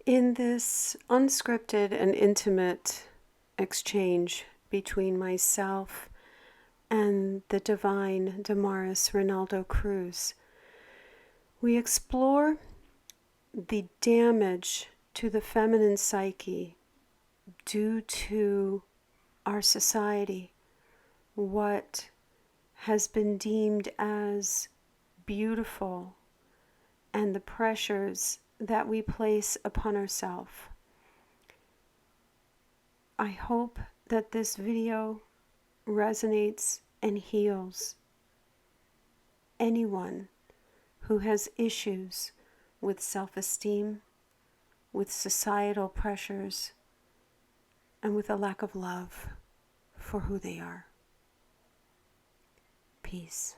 In this unscripted and intimate exchange between myself and the divine Damaris Reynaldo Cruz, we explore the damage to the feminine psyche due to our society, what has been deemed as beautiful, and the pressures that we place upon ourselves. I hope that this video resonates and heals anyone who has issues with self-esteem, with societal pressures, and with a lack of love for who they are. Peace.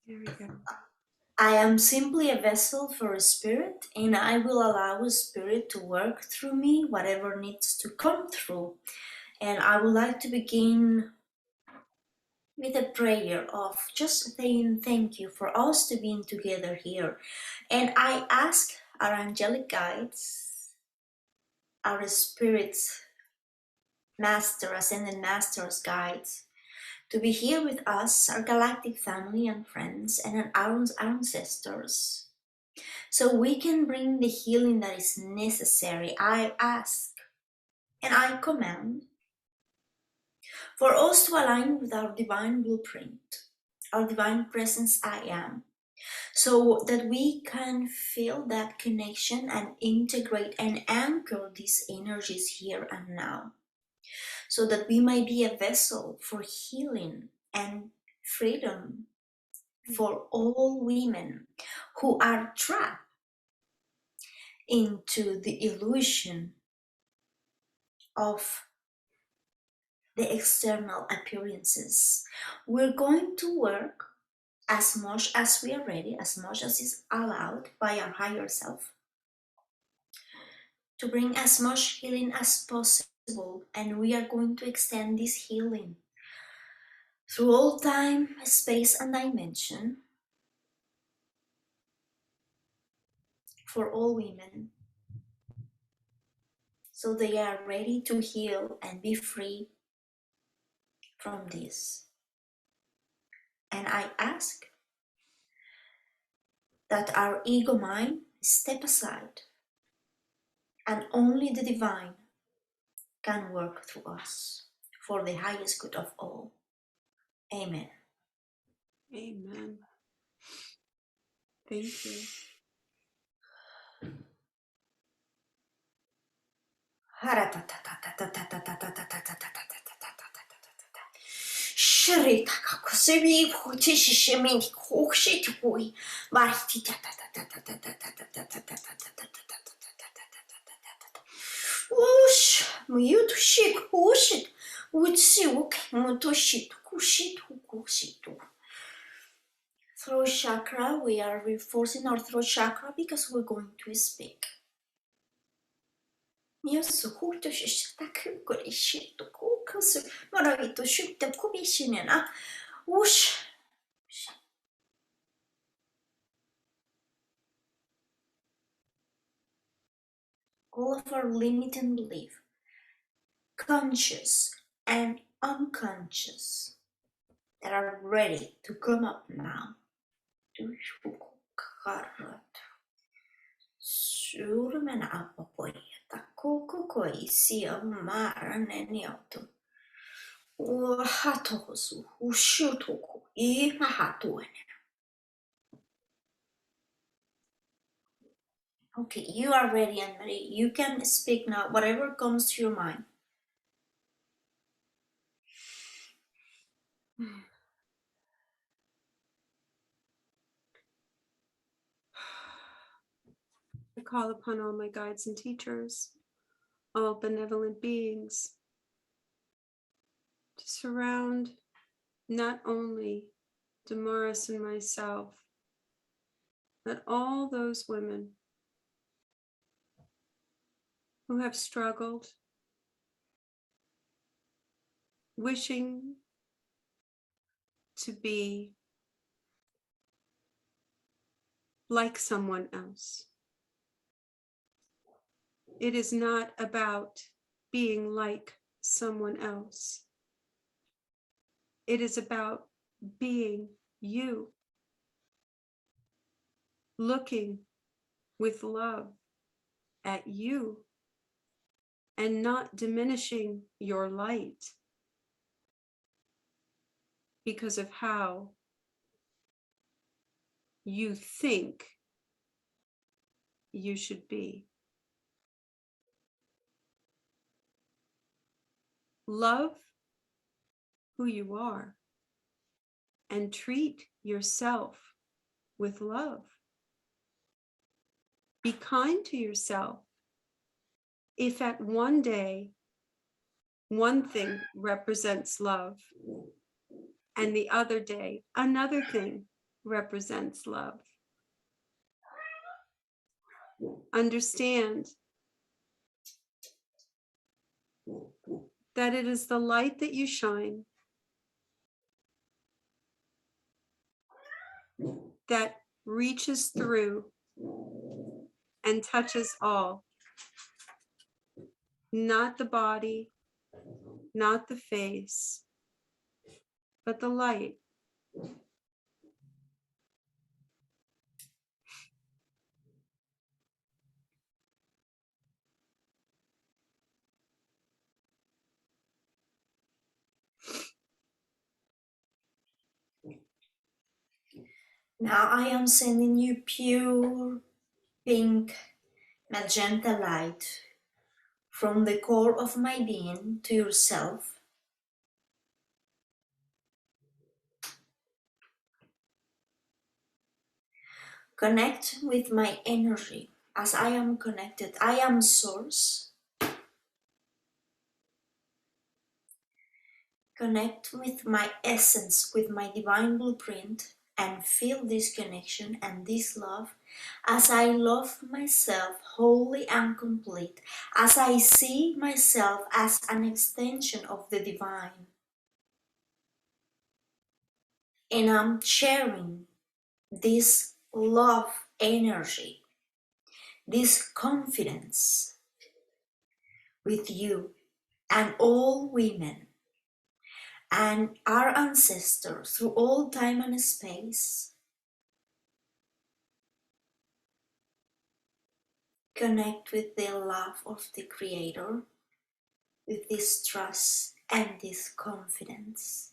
There we go. I am simply a vessel for a spirit, and I will allow a spirit to work through me, whatever needs to come through. And I would like to begin with a prayer of just saying thank you for us to being together here. And I ask our angelic guides, our spirits, master, ascended masters, guides, to be here with us, our galactic family and friends, and our ancestors, so we can bring the healing that is necessary. I ask and I command for us to align with our divine blueprint, our divine presence I am, so that we can feel that connection and integrate and anchor these energies here and now, so that we may be a vessel for healing and freedom for all women who are trapped into the illusion of the external appearances. We're going to work as much as we are ready, as much as is allowed by our higher self, to bring as much healing as possible, and we are going to extend this healing through all time, space, and dimension for all women, so they are ready to heal and be free from this. And I ask that our ego mind step aside, and only the divine can work through us for the highest good of all. Amen. Amen. Thank you. Throat chakra, we are reinforcing our throat chakra because we're going to speak. All of our limiting belief, conscious and unconscious, that are ready to come up now. Surmena apapoyeta kokoko mara nenioto. Hatosu ushutuku imahatuene. Okay, you are ready and ready. You can speak now, whatever comes to your mind. I call upon all my guides and teachers, all benevolent beings, to surround not only Damaris and myself, but all those women who have struggled, wishing to be like someone else, It is not about being like someone else. It is about being you, looking with love at you and not diminishing your light because of how you think you should be. Love who you are and treat yourself with love. Be kind to yourself. If at one day, one thing represents love, and the other day, another thing represents love, understand that it is the light that you shine that reaches through and touches all, not the body, not the face, but the light. Now I am sending you pure pink magenta light from the core of my being to yourself. Connect with my energy as I am connected. I am source. Connect with my essence, with my divine blueprint, and feel this connection and this love as I love myself wholly and complete, as I see myself as an extension of the divine. And I'm sharing this love energy, this confidence with you and all women and our ancestors through all time and space. Connect with the love of the Creator, with this trust and this confidence.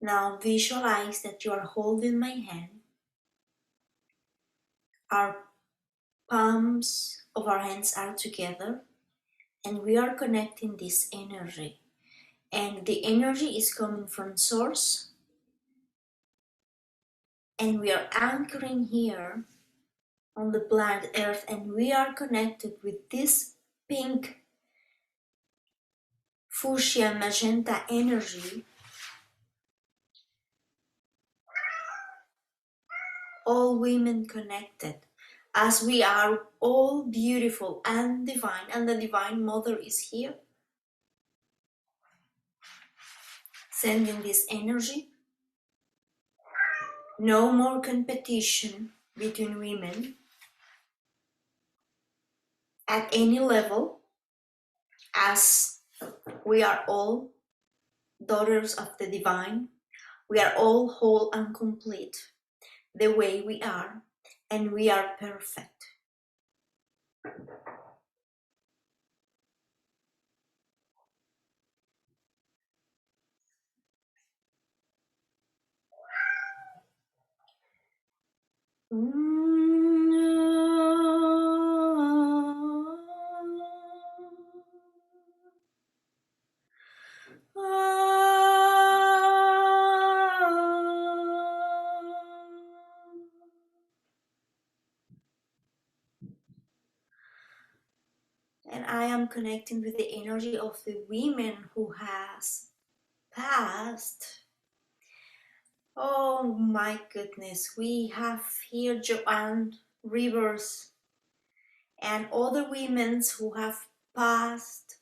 Now visualize that you are holding my hand. Our palms of our hands are together and we are connecting this energy. And the energy is coming from Source. And we are anchoring here on the planet Earth and we are connected with this pink fuchsia magenta energy, all women connected, as we are all beautiful and divine, and the Divine Mother is here, sending this energy. No more competition between women at any level, as we are all daughters of the Divine. We are all whole and complete the way we are, and we are perfect. And I am connecting with the energy of the women who has passed. Oh my goodness, we have here Joanne Rivers and other women who have passed,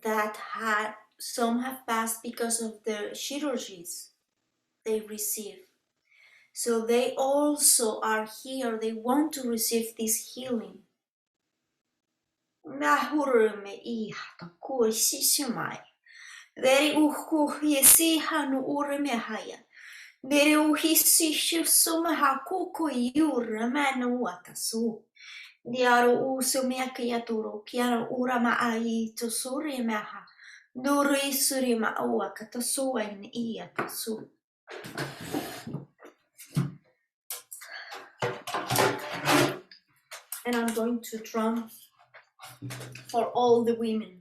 that had, some have passed because of the chirurgies they received. So they also are here. They want to receive this healing. Deri uhu yesi hanu urme haya. Deri uhisi shusuma hakuku yura manu watasu. Diaro uso mekiaturo kiara urama ai to suri meha. Duri suri ma awakatasu in iatasu. And I'm going to drum for all the women.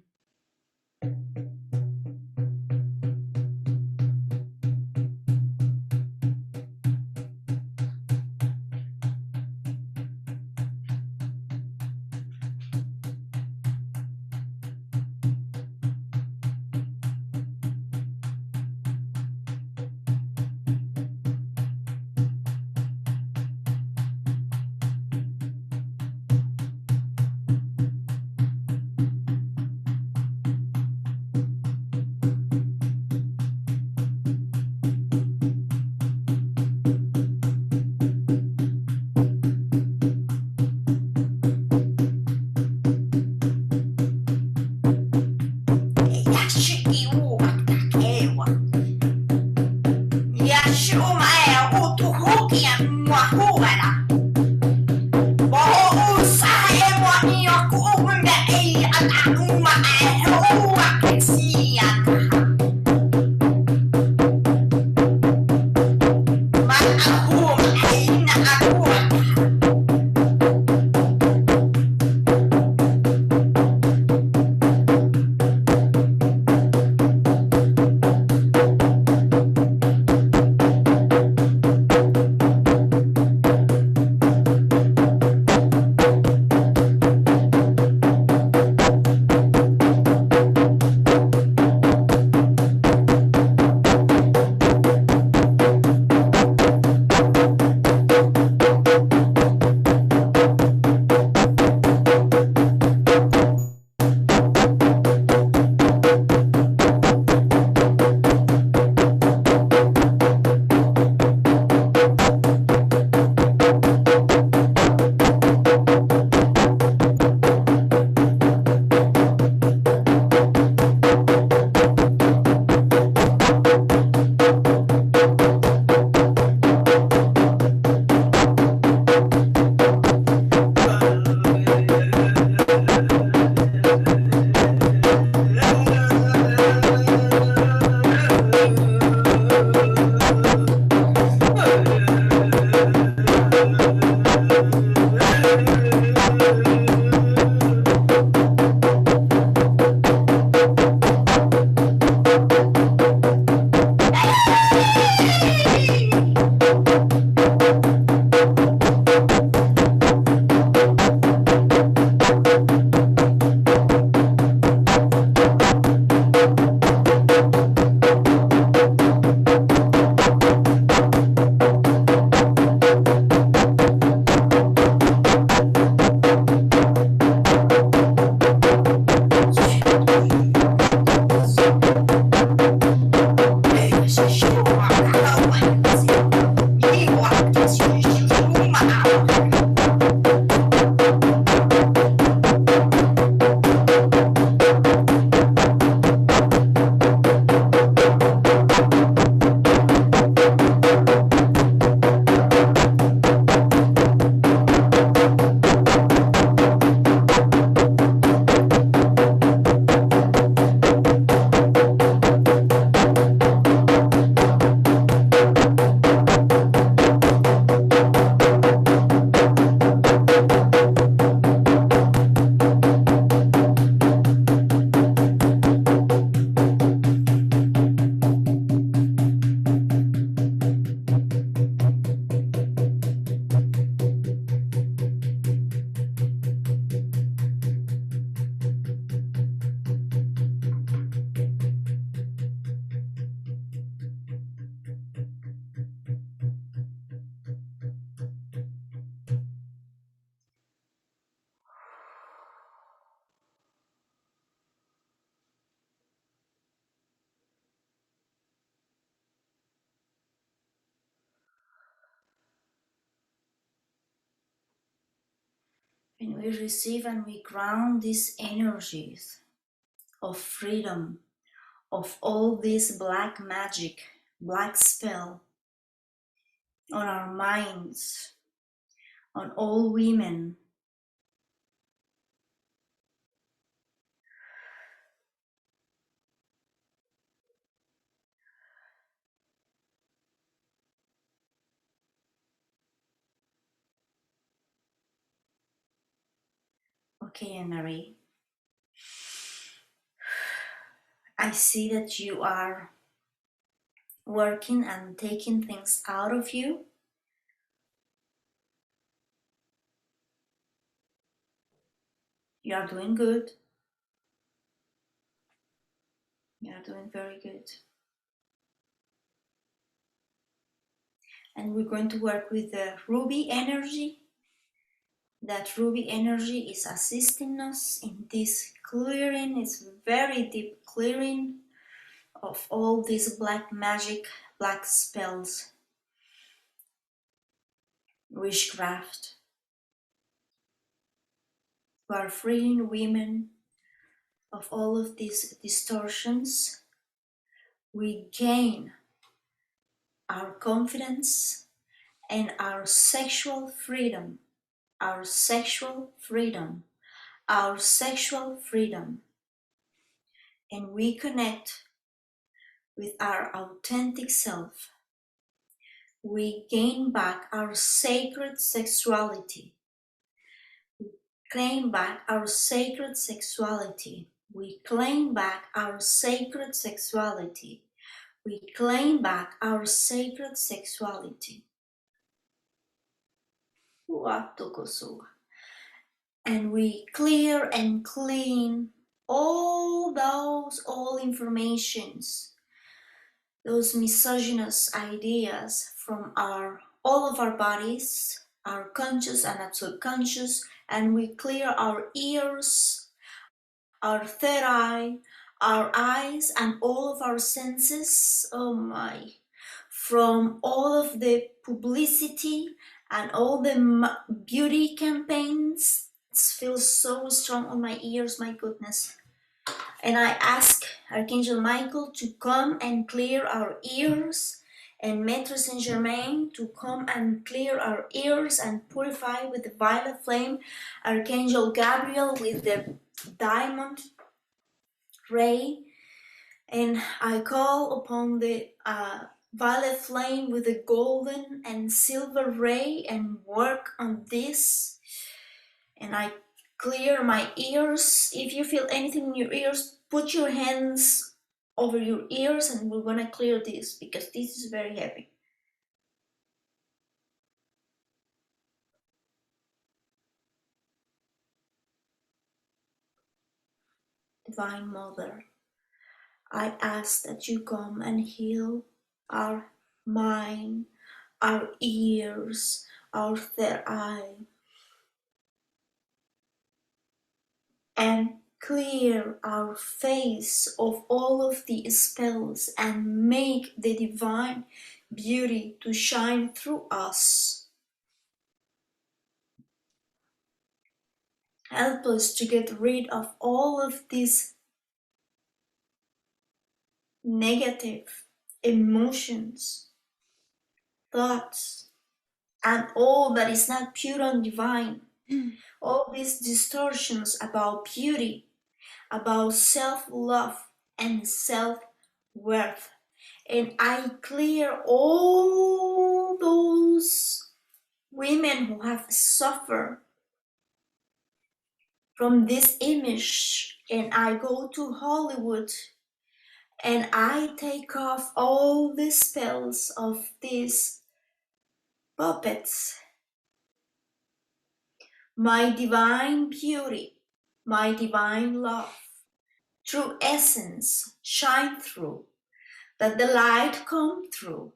And we receive and we ground these energies of freedom, of all this black magic, black spell on our minds, on all women. Okay, Anne-Marie, I see that you are working and taking things out of you. You are doing good. You are doing very good. And we're going to work with the ruby energy. That ruby energy is assisting us in this clearing. It's very deep clearing of all these black magic, black spells, witchcraft. We are freeing women of all of these distortions. We gain our confidence and our sexual freedom, our sexual freedom, our sexual freedom. And we connect with our authentic self. We gain back our sacred sexuality. We claim back our sacred sexuality. We claim back our sacred sexuality. We claim back our sacred sexuality. And we clear and clean all those old informations, those misogynist ideas from all of our bodies, our conscious and subconscious, and we clear our ears, our third eye, our eyes, and all of our senses, oh my, from all of the publicity and all the beauty campaigns. It feels so strong on my ears, my goodness. And I ask Archangel Michael to come and clear our ears, and Maître Saint Germain to come and clear our ears and purify with the violet flame, Archangel Gabriel with the diamond ray, and I call upon the violet flame with the golden and silver ray and work on this. And I clear my ears. If you feel anything in your ears, put your hands over your ears and we're gonna clear this because this is very heavy. Divine Mother, I ask that you come and heal our mind, our ears, our third eye, and clear our face of all of the spells and make the divine beauty to shine through us. Help us to get rid of all of these negative emotions, thoughts, and all that is not pure and divine. All these distortions about beauty, about self-love and self-worth. And I clear all those women who have suffered from this image, and I go to Hollywood and I take off all the spells of these puppets. My divine beauty, my divine love, true essence shine through, that the light come through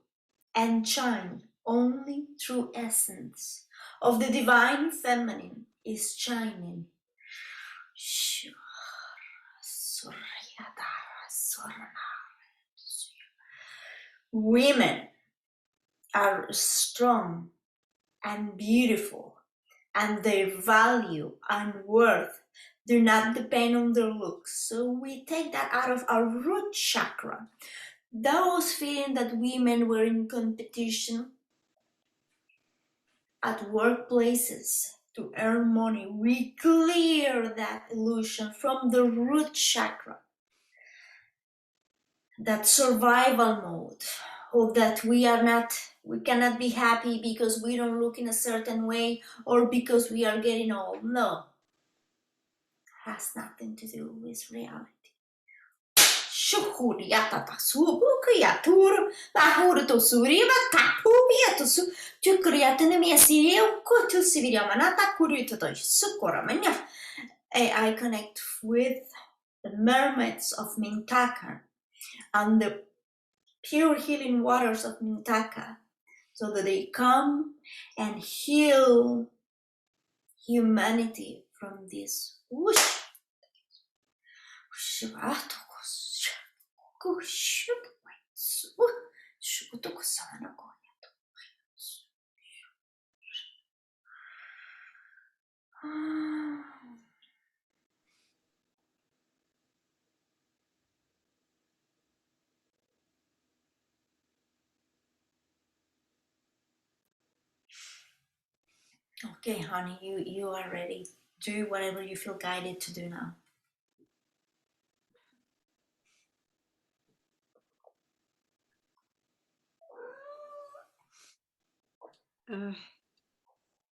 and shine. Only true essence of the divine feminine is shining. Women are strong and beautiful and their value and worth do not depend on their looks. So we take that out of our root chakra. Those feeling that women were in competition at workplaces to earn money, we clear that illusion from the root chakra, that survival mode, or that we cannot be happy because we don't look in a certain way or because we are getting old. No, has nothing to do with reality. Shukuriatata subukiatur, Bahuruto Suriba, Kapubia to Su, Tukuriatanamia Sirio, Kutu Siviria Manata Kurito Sukoramania. I connect with the mermaids of Mintaka and the pure healing waters of Mintaka, so that they come and heal humanity from this. Okay, honey, you are ready. Do whatever you feel guided to do now.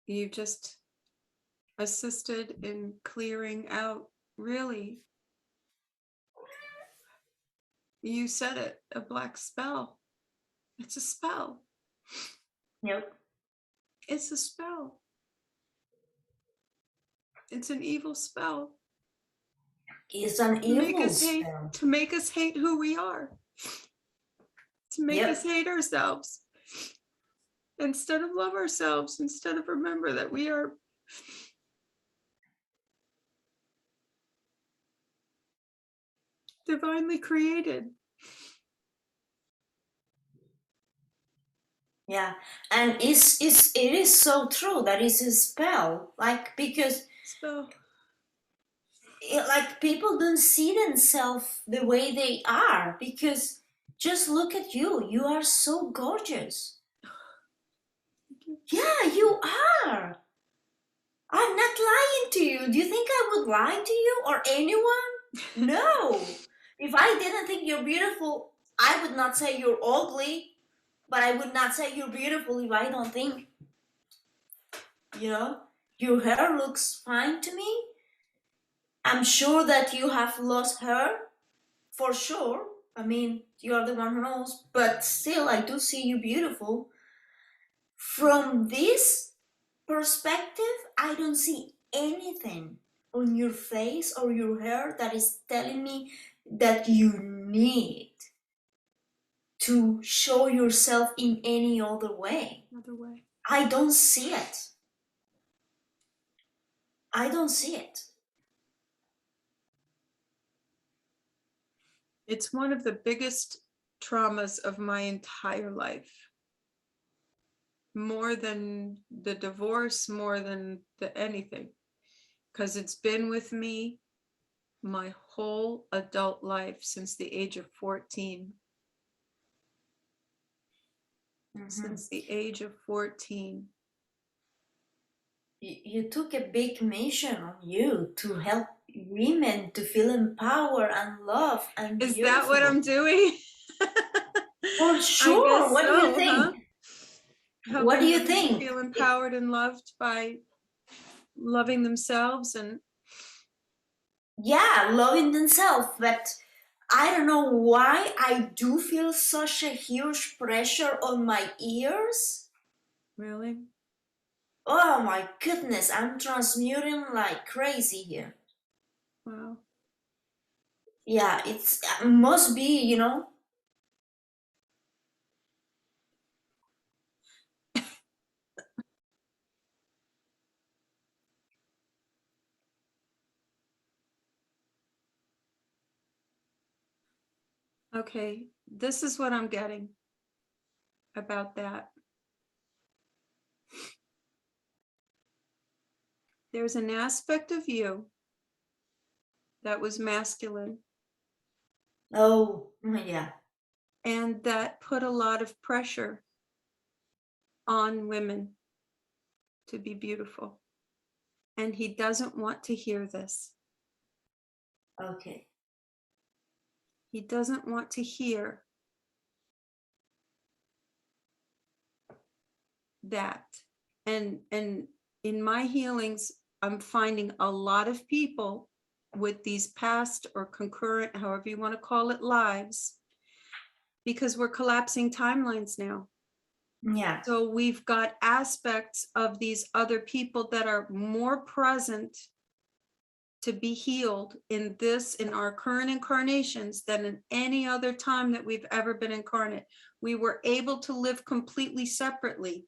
You just assisted in clearing out, really. You said it, a black spell. It's a spell. Yep. It's a spell. It's an evil spell. It's an evil spell. To make us hate who we are. To make us hate ourselves. Instead of love ourselves, instead of remember that we are divinely created. Yeah, and it is so true that it's a spell, like, because like people don't see themselves the way they are, because just look at you are so gorgeous. Yeah, you are. I'm not lying to you. Do you think I would lie to you or anyone? No. If I didn't think you're beautiful, I would not say you're ugly, but I would not say you're beautiful if I don't think, your hair looks fine to me. I'm sure that you have lost hair, for sure. I mean, you're the one who knows, but still, I do see you beautiful. From this perspective, I don't see anything on your face or your hair that is telling me that you need to show yourself in any other way. I don't see it. I don't see it. It's one of the biggest traumas of my entire life. More than the divorce, more than the anything. Because it's been with me my whole adult life since the age of 14. Since the age of 14. You took a big mission on you to help women to feel empowered and loved and Is beautiful. that what I'm doing? For sure. What do you think? Huh? What do you think? Feel empowered and loved by loving themselves and loving themselves. But I don't know why I do feel such a huge pressure on my ears. Really? Oh my goodness, I'm transmuting like crazy here. Wow. Yeah, it must be, Okay, this is what I'm getting about that. There's an aspect of you that was masculine Oh, yeah. and that put a lot of pressure on women to be beautiful. And he doesn't want to hear this. Okay. He doesn't want to hear that. And in my healings, I'm finding a lot of people with these past or concurrent, however you want to call it, lives, because we're collapsing timelines now. Yeah. So we've got aspects of these other people that are more present to be healed in our current incarnations than in any other time that we've ever been incarnate. We were able to live completely separately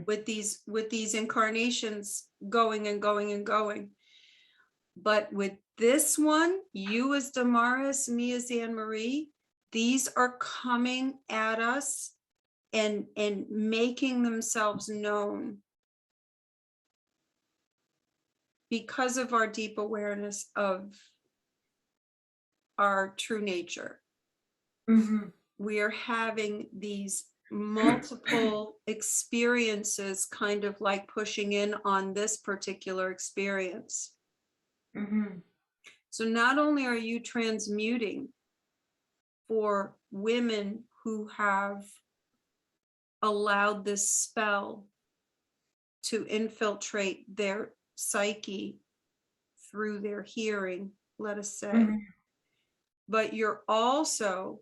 with these incarnations going and going and going. But with this one, you as Damaris, me as Anne Marie, these are coming at us and making themselves known because of our deep awareness of our true nature. We are having these multiple experiences kind of like pushing in on this particular experience. So not only are you transmuting for women who have allowed this spell to infiltrate their psyche through their hearing, let us say, but you're also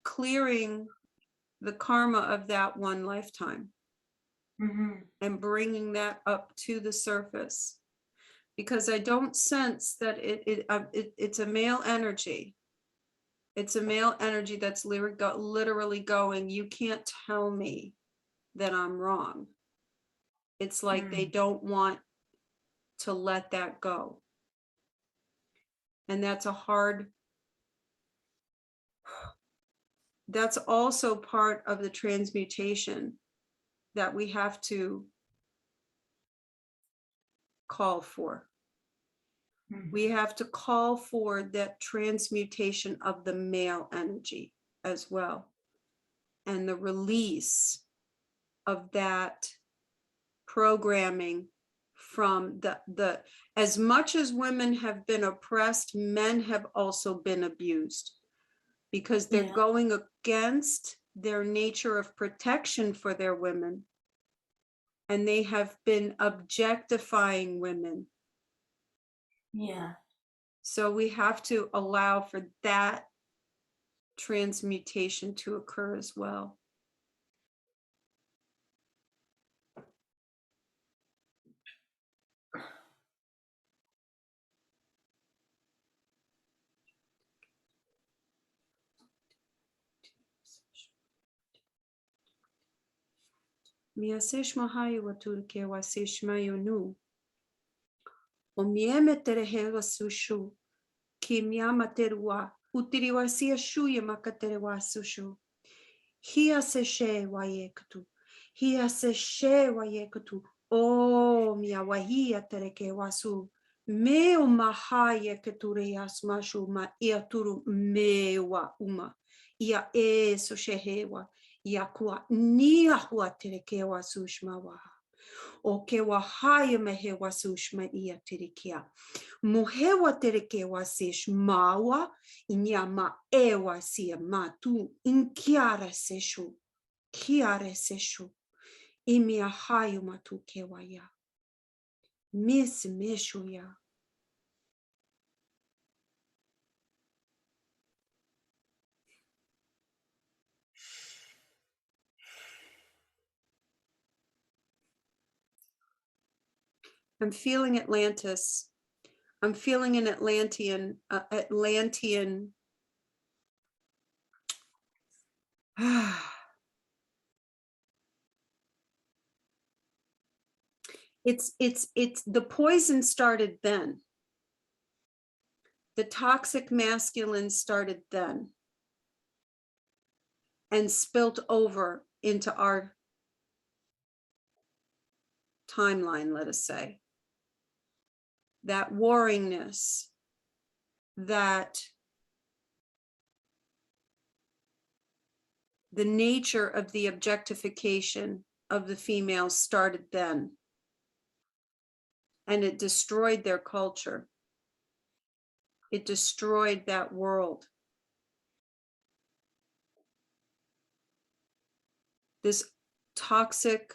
clearing the karma of that one lifetime and bringing that up to the surface, because I don't sense that it's a male energy. It's a male energy that's literally going, you can't tell me that I'm wrong. It's like they don't want to let that go. And that's that's also part of the transmutation that we have to call for. We have to call for that transmutation of the male energy as well, and the release of that programming from the as much as women have been oppressed, men have also been abused, because they're going against their nature of protection for their women, and they have been objectifying women. So we have to allow for that transmutation to occur as well. Miasesh mahayu waturke wasesh mayunu. O mieme terehewa sushu. Ki miama terua. Utiriwasia shuya makaterewa sushu. Hia se she wayekatu. Hia se she wayekatu. O mia wahia tereke wasu. Meu mahaya keture yasmashu ma iaturu mewa uma. Ia e so shehewa. Ia kua nia hua tereke wasu shmawa. O ke wahaya mehewa sushma ia tirikia. Muhewa tereke wasish mawa. Inya ma ewa sia matu inkiara seshu. Kiare seshu. Imia hayu matu kewaya. Miss meshuya. I'm feeling Atlantis. I'm feeling an Atlantean. It's the poison started then. The toxic masculine started then and spilt over into our timeline, let us say, that warringness, that the nature of the objectification of the females started then, and it destroyed their culture. It destroyed that world. This toxic,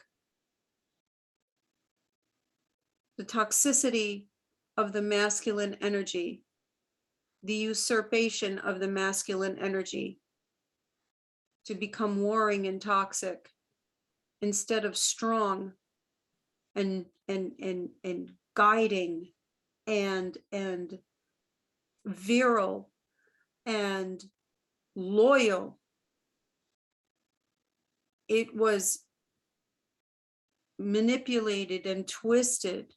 the toxicity of the masculine energy, the usurpation of the masculine energy to become warring and toxic instead of strong and guiding and virile and loyal. It was manipulated and twisted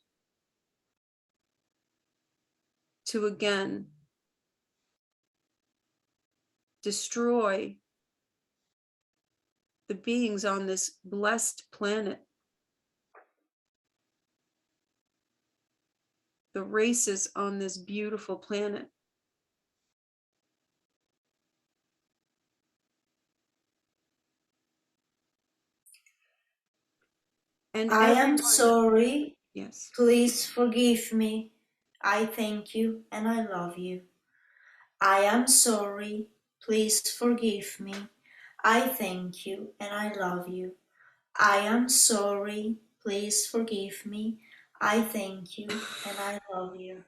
to again destroy the beings on this blessed planet, the races on this beautiful planet. And I am everyone, sorry. yes. Please forgive me. I thank you and I love you. I am sorry. Please forgive me. I thank you and I love you. I am sorry. Please forgive me. I thank you and I love you.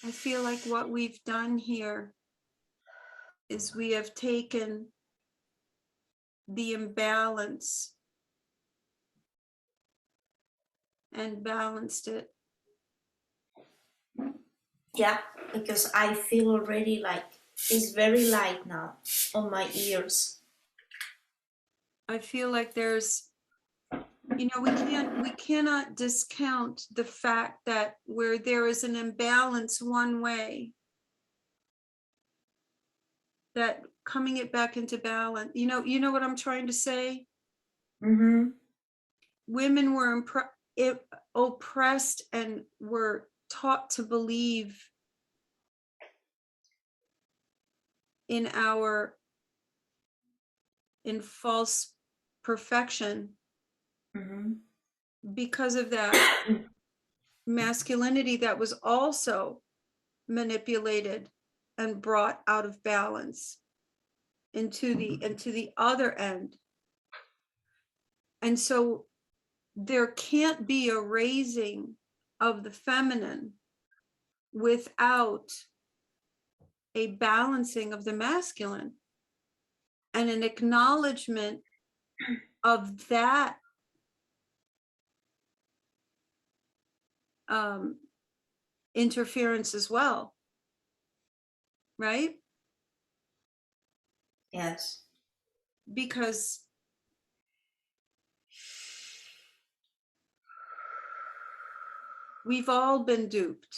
I feel like what we've done here is we have taken the imbalance and balanced it. Yeah, because I feel already like it's very light now on my ears. I feel like there's, we cannot discount the fact that where there is an imbalance one way, that coming it back into balance, you know what I'm trying to say? Mm-hmm. Women were oppressed and were taught to believe in false perfection Mm-hmm. because of that masculinity that was also manipulated and brought out of balance into the other end. And so there can't be a raising of the feminine without a balancing of the masculine and an acknowledgement of that interference as well, right? Yes. Because we've all been duped,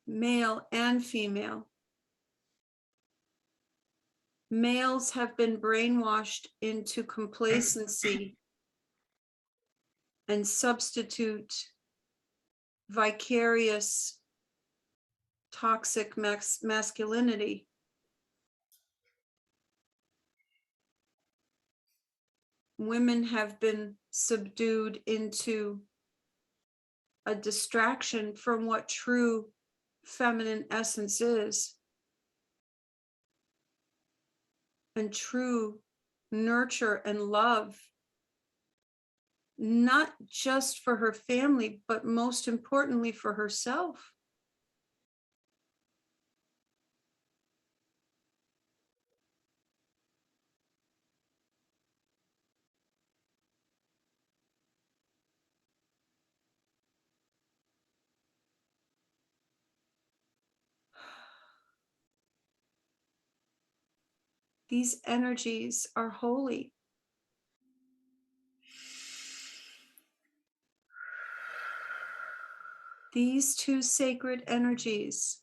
male and female. Males have been brainwashed into complacency and substitute vicarious toxic masculinity. Women have been subdued into a distraction from what true feminine essence is, and true nurture and love, not just for her family, but most importantly for herself. These energies are holy. These two sacred energies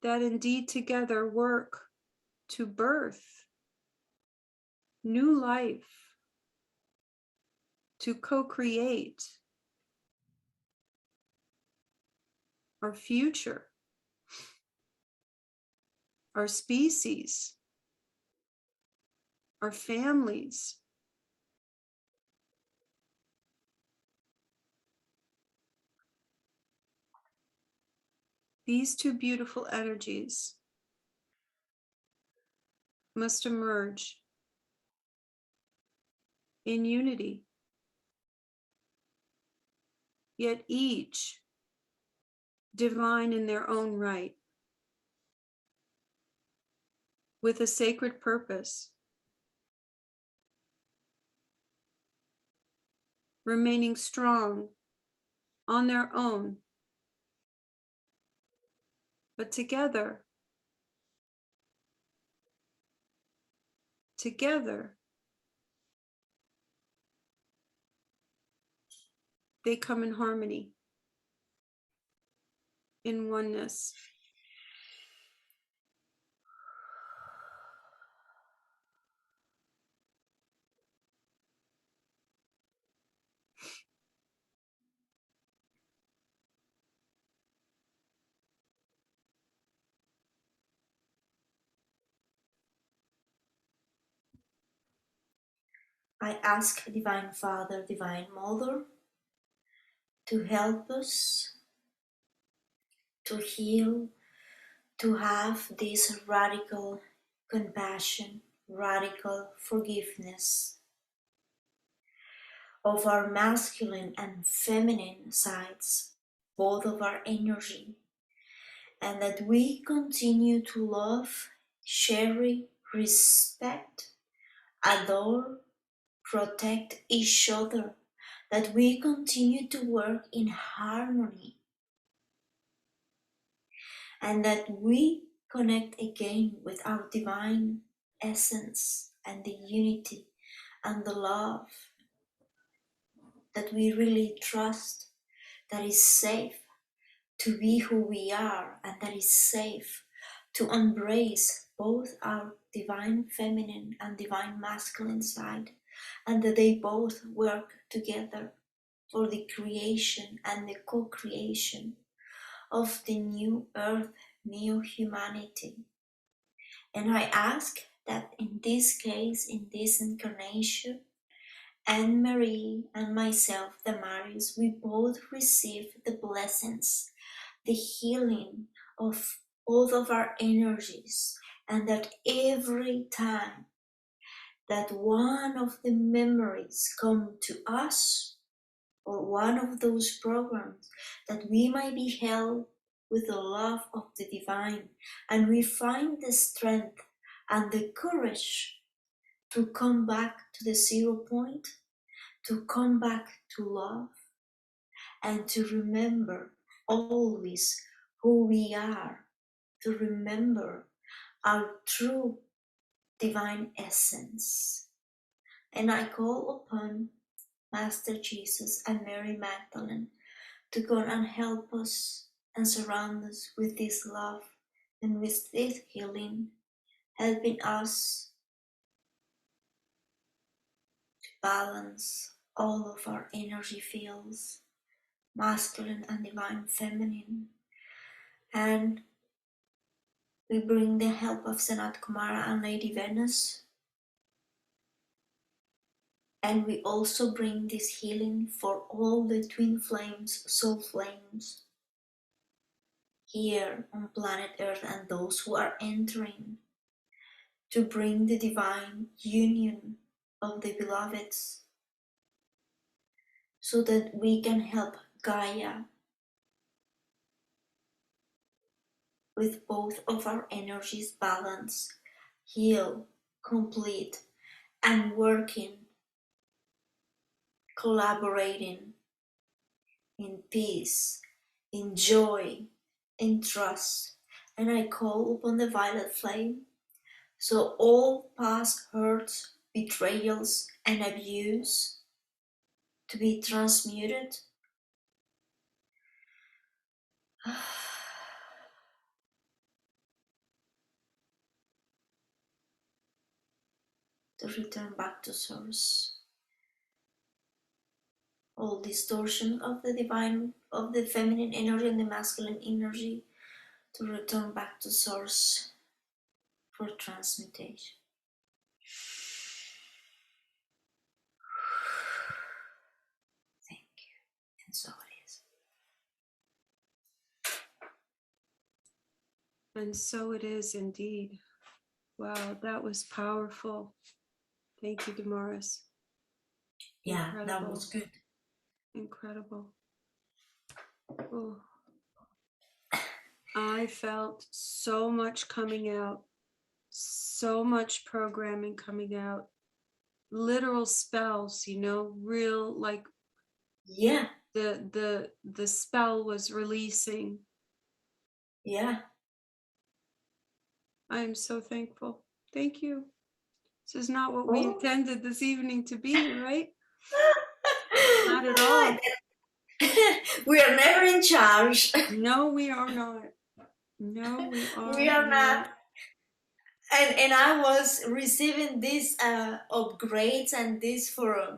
that indeed together work to birth new life, to co-create our future, our species, our families. These two beautiful energies must emerge in unity, yet each divine in their own right, with a sacred purpose, remaining strong on their own, but together, they come in harmony, in oneness. I ask Divine Father, Divine Mother, to help us to heal, to have this radical compassion, radical forgiveness of our masculine and feminine sides, both of our energy, and that we continue to love, cherish, respect, adore, protect each other, that we continue to work in harmony, and that we connect again with our divine essence and the unity and the love that we really trust, that is safe to be who we are, and that is safe to embrace both our divine feminine and divine masculine side, and that they both work together for the creation and the co-creation of the new earth, new humanity. And I ask that in this case, in this incarnation, Anne Marie and myself, Damaris, we both receive the blessings, the healing of both of our energies, and that every time that one of the memories come to us, or one of those programs, that we might be held with the love of the divine, and we find the strength and the courage to come back to the 0 point, to come back to love, and to remember always who we are, to remember our true divine essence. And I call upon Master Jesus and Mary Magdalene to go and help us and surround us with this love and with this healing, helping us to balance all of our energy fields, masculine and divine feminine. And we bring the help of Sanat Kumara and Lady Venus. And we also bring this healing for all the twin flames, soul flames, here on planet Earth, and those who are entering, to bring the divine union of the beloveds, so that we can help Gaia with both of our energies balance, heal, complete, and working, collaborating in peace, in joy, in trust, and I call upon the violet flame. So all past hurts, betrayals, and abuse to be transmuted. To return back to source. All distortion of the divine, of the feminine energy and the masculine energy, to return back to source for transmutation. Thank you. And so it is. And so it is indeed. Wow, that was powerful. Thank you, Damaris. Yeah, Incredible. that was good. Incredible. Oh. I felt so much coming out, so much programming coming out, literal spells, you know, real, like, Yeah, the spell was releasing. yeah. I am so thankful. Thank you. This is not what we Oh. intended this evening to be, right? Not at all. We are never in charge. No, we are not. No, we We are are not. not. And I was receiving these upgrades and this for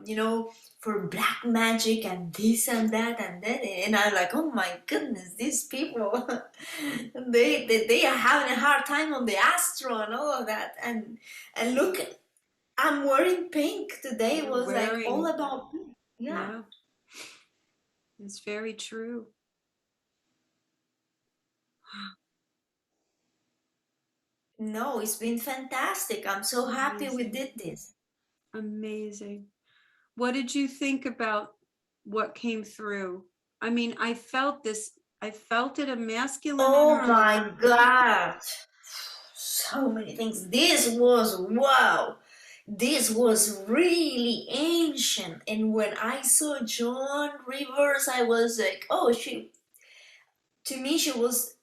for black magic and this and that, and I'm like, oh my goodness, these people they are having a hard time on the astro and all of that, and look, I'm wearing pink today. It You're was like all wearing, about pink. Yeah. it's very true. No, it's been fantastic. I'm so happy we Amazing. did this. Amazing. What did you think about what came through? I mean, I felt this, I felt it, a masculine Oh energy. my God. So many things. This was wow. This was really ancient. And when I saw John Rivers, I was like, oh, to me, she was,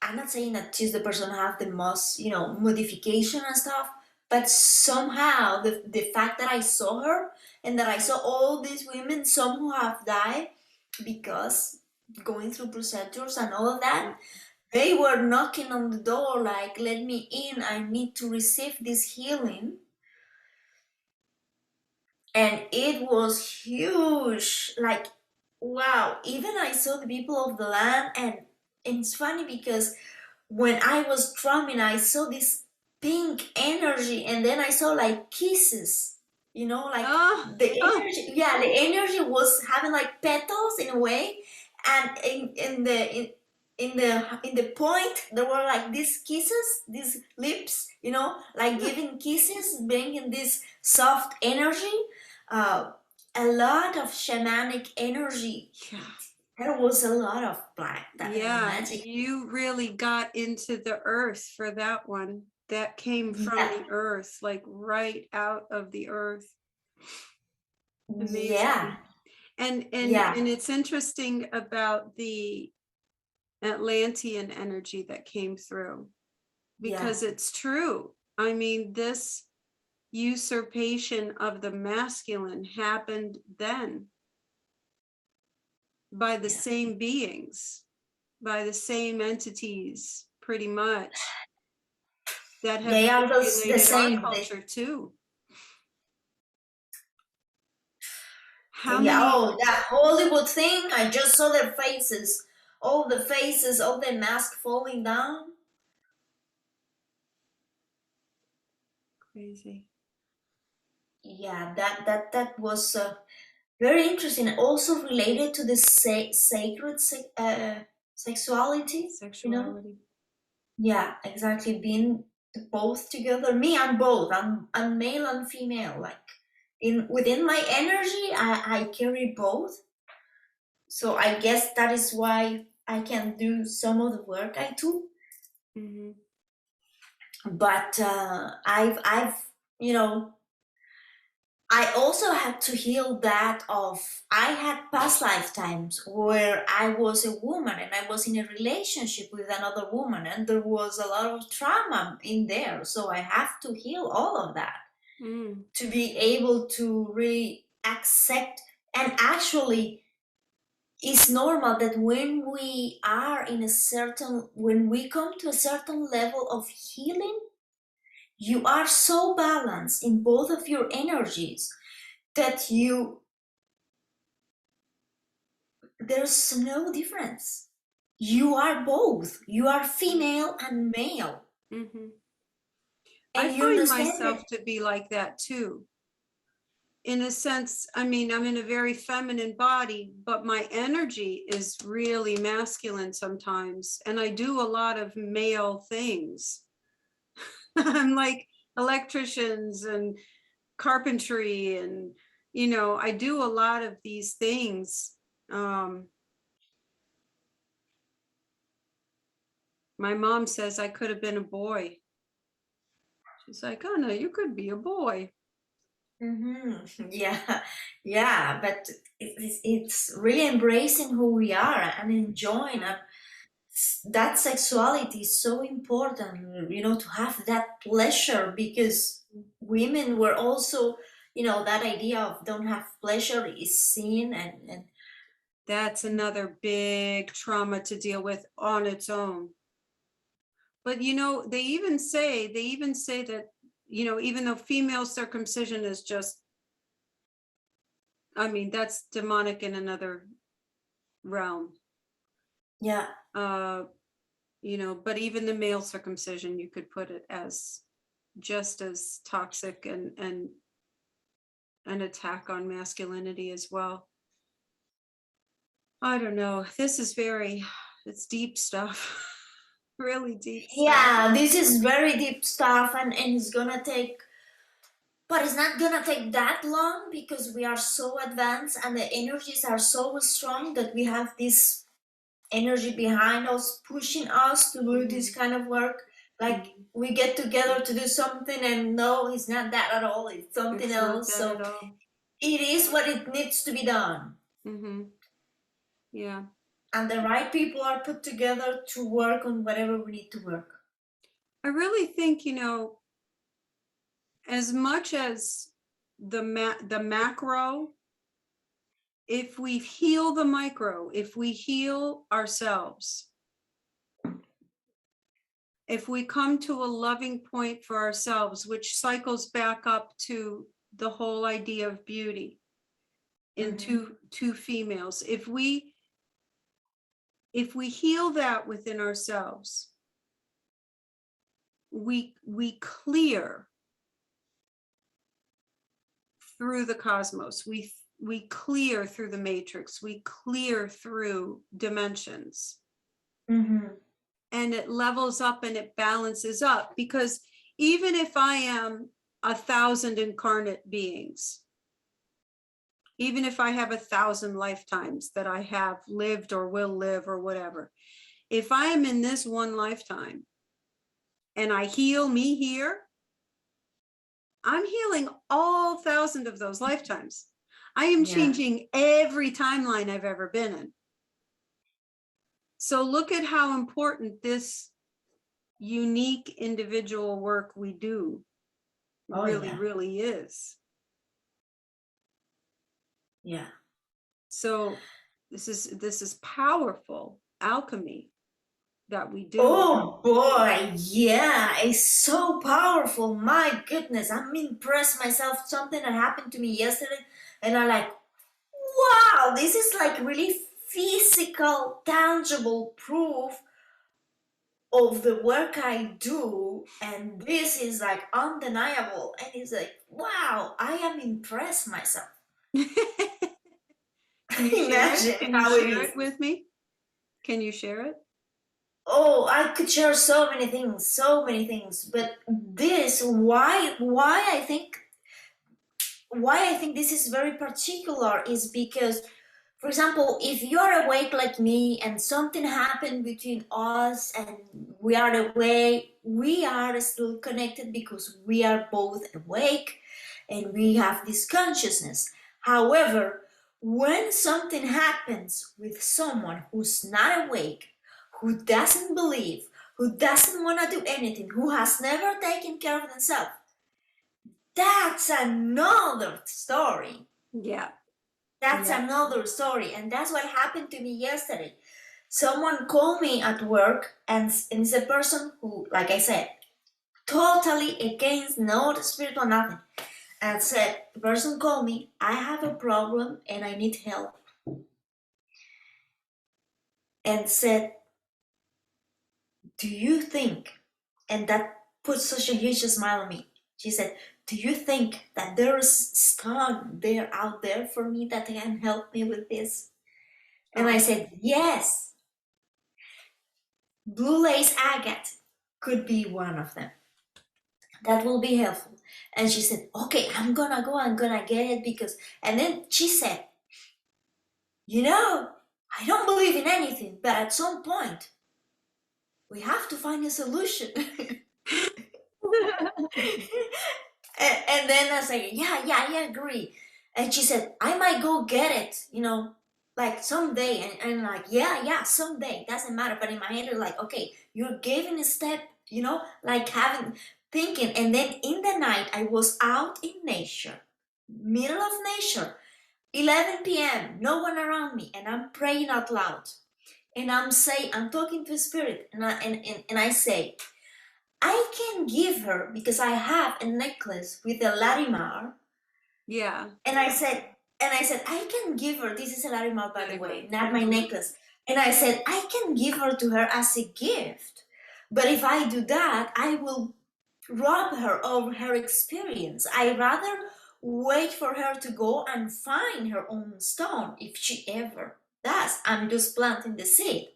I'm not saying that she's the person who have the most, modification and stuff, but somehow the fact that I saw her and that I saw all these women, some who have died because going through procedures and all of that, they were knocking on the door like, let me in, I need to receive this healing. And it was huge, like, wow. Even I saw the people of the land, and it's funny because when I was drumming, I saw this pink energy, and then I saw like kisses, like Oh, the energy. Yeah, the energy was having like petals in a way, and in the point there were like these kisses, these lips, like giving kisses, bringing this soft energy, uh, a lot of shamanic energy. yeah. There was a lot of black magic. You really got into the earth for that one. That came from Yeah, the earth, like right out of the earth. Amazing. yeah, And yeah, it's interesting about the Atlantean energy that came through, yeah, because it's true. I mean, this usurpation of the masculine happened then by the yeah. same beings, by the same entities, pretty much, that have They are the manipulated our same. culture too. How Yeah, many? oh, that Hollywood thing, I just saw their faces. All the faces, all the mask falling down. Crazy. Yeah, that was very interesting. Also related to the sacred sexuality, Sexuality. Yeah, exactly. Being both together. Me, I'm both. I'm male and female. Like within my energy, I carry both. So I guess that is why I can do some of the work I do. Mm-hmm. But I've you know I also had to heal that of I had past lifetimes where I was a woman and I was in a relationship with another woman and there was a lot of trauma in there. So I have to heal all of that Mm, to be able to really accept. And actually it's normal that when we are in a certain, when we come to a certain level of healing, you are so balanced in both of your energies that there's no difference. You are both. You are female and male. hmm. I And you find understand myself that, to be like that too. In a sense, I mean, I'm in a very feminine body, but my energy is really masculine sometimes. And I do a lot of male things. I'm like electricians and carpentry and, I do a lot of these things. Um, my mom says I could have been a boy. She's like, oh no, you could be a boy. yeah, yeah, but it's really embracing who we are and enjoying that sexuality is so important, to have that pleasure because women were also, that idea of don't have pleasure is seen and That's another big trauma to deal with on its own. But they even say that, even though female circumcision is just, I mean, that's demonic in another realm. yeah. Uh, but even the male circumcision, you could put it as just as toxic and an attack on masculinity as well. I don't know. It's deep stuff. Really deep stuff. Yeah, this is very deep stuff and it's gonna take, but it's not gonna take that long because we are so advanced and the energies are so strong that we have this energy behind us pushing us to do this Mhm, kind of work. Like mhm. we get together to do something and no, it's not that at all, it's something It's not else. that at So all. it is what it needs to be done. Hmm. Yeah. And the right people are put together to work on whatever we need to work. I really think, as much as the macro, if we heal the micro, if we heal ourselves, if we come to a loving point for ourselves, which cycles back up to the whole idea of beauty in Hmm. two females, if we heal that within ourselves, we clear through the cosmos, we clear through the matrix, we clear through dimensions, Hmm. and it levels up and it balances up. Because even if I am 1,000 incarnate beings, even if I have 1,000 lifetimes that I have lived or will live or whatever, if I am in this one lifetime and I heal me here, I'm healing all 1,000 of those lifetimes. I am Yeah. changing every timeline I've ever been in. So look at how important this unique individual work we do Oh really, yeah. really is. Yeah. So this is powerful alchemy that we do. Oh boy, yeah, it's so powerful. My goodness, I'm impressed myself. Something that happened to me yesterday, and I'm like, wow, this is like really physical, tangible proof of the work I do, and this is like undeniable. And it's like, wow, I am impressed myself. Can you share it? Imagine Can you how it share is. it with me? Can you share it? Oh, I could share so many things, but this, why I think this is very particular is because, for example, if you're awake like me and something happened between us and we are awake, we are still connected because we are both awake and we have this consciousness. However, when something happens with someone who's not awake, who doesn't believe, who doesn't want to do anything, who has never taken care of themselves, that's another story. Yeah. That's another story. And that's what happened to me yesterday. Someone called me at work, and it's a person who, like I said, totally against no spiritual nothing. And said, the person called me, I have a problem and I need help. And said, do you think, and that put such a huge smile on me. She said, do you think that there's stone there out there for me that can help me with this? And I said, yes. Blue lace agate could be one of them. That will be helpful. And she said, okay, I'm gonna go, I'm gonna get it because, and then she said, you know, I don't believe in anything, but at some point, we have to find a solution. and then I said, yeah, I agree. And she said, I might go get it, like someday. And like, yeah, someday, doesn't matter. But in my head, it's like, okay, you're giving a step, like thinking. And then in the night, I was out in nature, middle of nature, 11 p.m., no one around me, and I'm praying out loud. And I'm talking to spirit, and I say, I can give her, because I have a necklace with a Larimar. Yeah. And I said, I can give her, this is a Larimar, by the way, not my necklace. And I said, I can give her to her as a gift. But if I do that, I will rob her of her experience. I rather wait for her to go and find her own stone, if she ever does. I'm just planting the seed.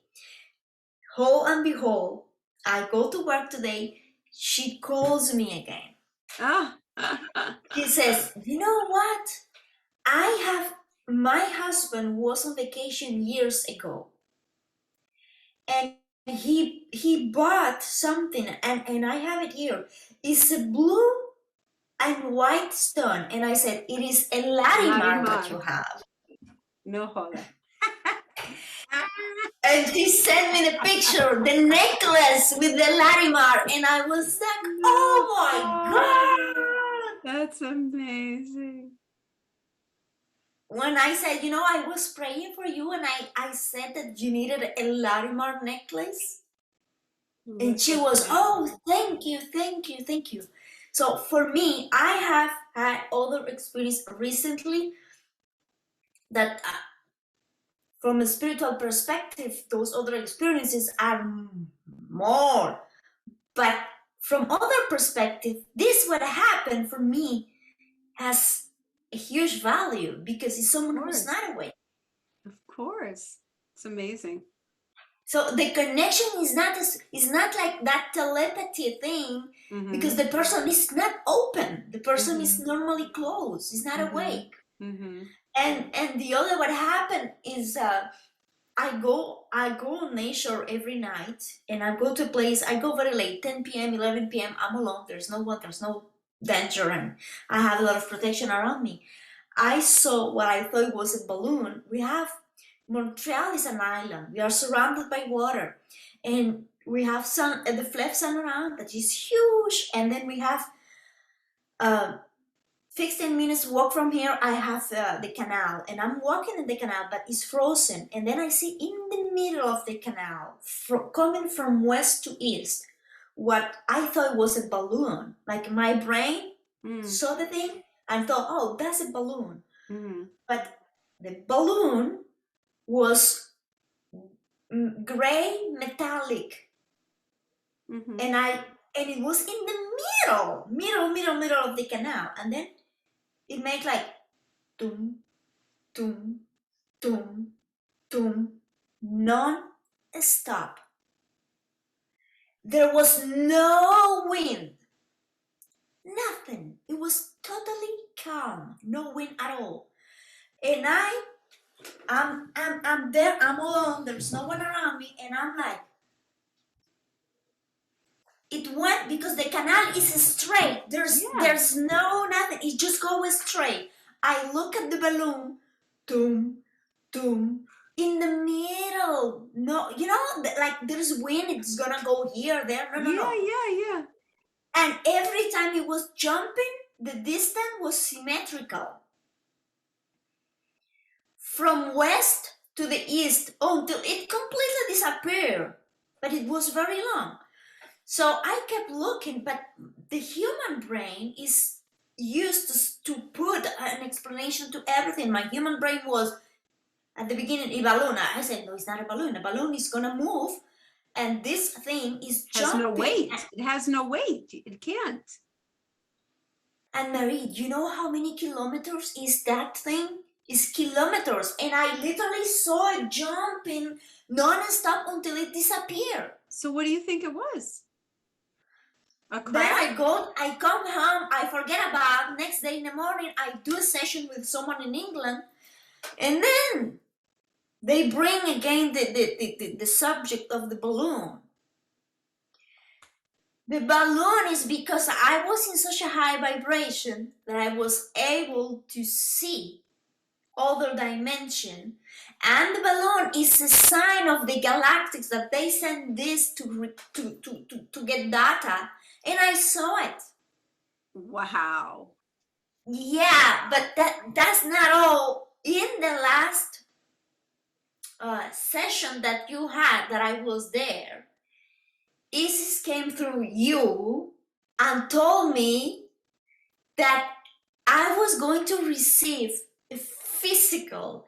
Whole and behold, I go to work today, she calls me again. She says, you know what? My husband was on vacation years ago, and he bought something, and I have it here. It's a blue and white stone. And I said, it is a Larimar that you have. No joda. And she sent me the picture, the necklace with the Larimar, and I was like, oh my God! That's amazing. When I said, I was praying for you, and I said that you needed a Larimar necklace. And she was, oh, thank you. So for me, I have had other experience recently that from a spiritual perspective, those other experiences are more. But from other perspective, this what happened for me has a huge value because it's someone who's not awake. Of course. It's amazing. So the connection is not like that telepathy thing, because the person is not open. The person is normally closed. Is not awake. And the other what happened is I go on nature every night, and I go to a place. I go very late, 10 p.m., 11 p.m. I'm alone. There's no one. There's no danger, and I have a lot of protection around me. I saw what I thought was a balloon. Montreal is an island. We are surrounded by water, and we have the Fleuve Saint Laurent that is huge, and then we have 15 minutes walk from here. I have the canal, and I'm walking in the canal, but it's frozen. And then I see in the middle of the canal, coming from west to east, what I thought was a balloon. Like my brain saw the thing and thought, oh, that's a balloon. But the balloon was gray metallic, and it was in the middle of the canal, and then it made like tum tum tum tum non-stop. There was no wind, nothing. It was totally calm, no wind at all. And I'm there, I'm alone, there's no one around me, and I'm like, it went, because the canal is straight. There's no nothing. It just goes straight. I look at the balloon, doom, doom, in the middle. No, like there's wind. It's gonna go here, there. No, no, no. Yeah. And every time it was jumping, the distance was symmetrical. From west to the east until it completely disappeared. But it was very long. So I kept looking, but the human brain is used to put an explanation to everything. My human brain was, at the beginning, a balloon. I said, no, it's not a balloon. A balloon is going to move, and this thing is Has no jumping. weight. It has no weight. It can't. And Marie, you know how many kilometers is that thing? It's kilometers. And I literally saw it jumping non-stop until it disappeared. So what do you think it was? A Then crab? I come home, I forget about, next day in the morning, I do a session with someone in England, and then they bring again the subject of the balloon. The balloon is because I was in such a high vibration that I was able to see other dimension, and the balloon is a sign of the galactics that they send this to get data, and I saw it. Wow. Yeah, but that's not all. In the last session that you had, that I was there, Isis came through you and told me that I was going to receive a physical,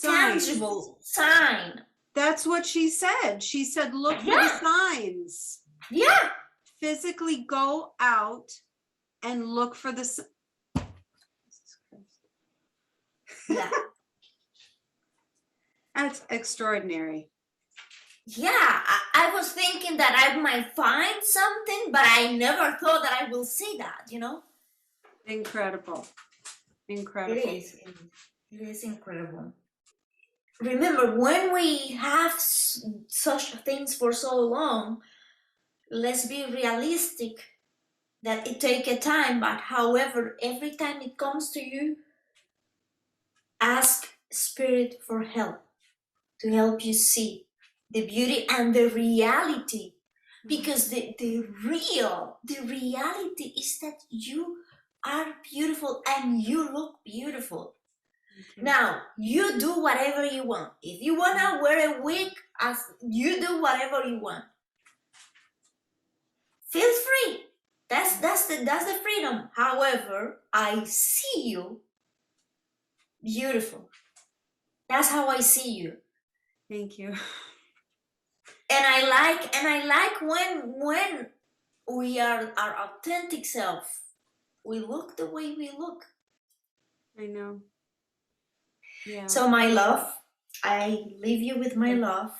tangible sign. That's what she said. She said, look for the signs. Yeah. Physically go out and look for the signs. Yeah. That's extraordinary. Yeah, I was thinking that I might find something, but I never thought that I will see that, Incredible. Incredible. It is incredible. Remember, when we have such things for so long, let's be realistic that it take a time, but however, every time it comes to you, ask Spirit for help, to help you see the beauty and the reality. Because the reality is that you are beautiful and you look beautiful. Now, you do whatever you want. If you want to wear a wig, you do whatever you want. Feel free. That's the freedom. However, I see you beautiful. That's how I see you. Thank you. And I like when we are our authentic self. We look the way we look. I know. Yeah. So my love, I leave you with my love.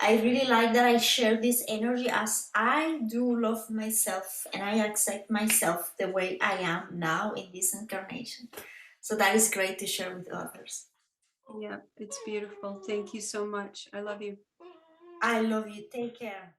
I really like that I share this energy, as I do love myself and I accept myself the way I am now in this incarnation. So that is great to share with others. Yeah, it's beautiful. Thank you so much. I love you. I love you. Take care.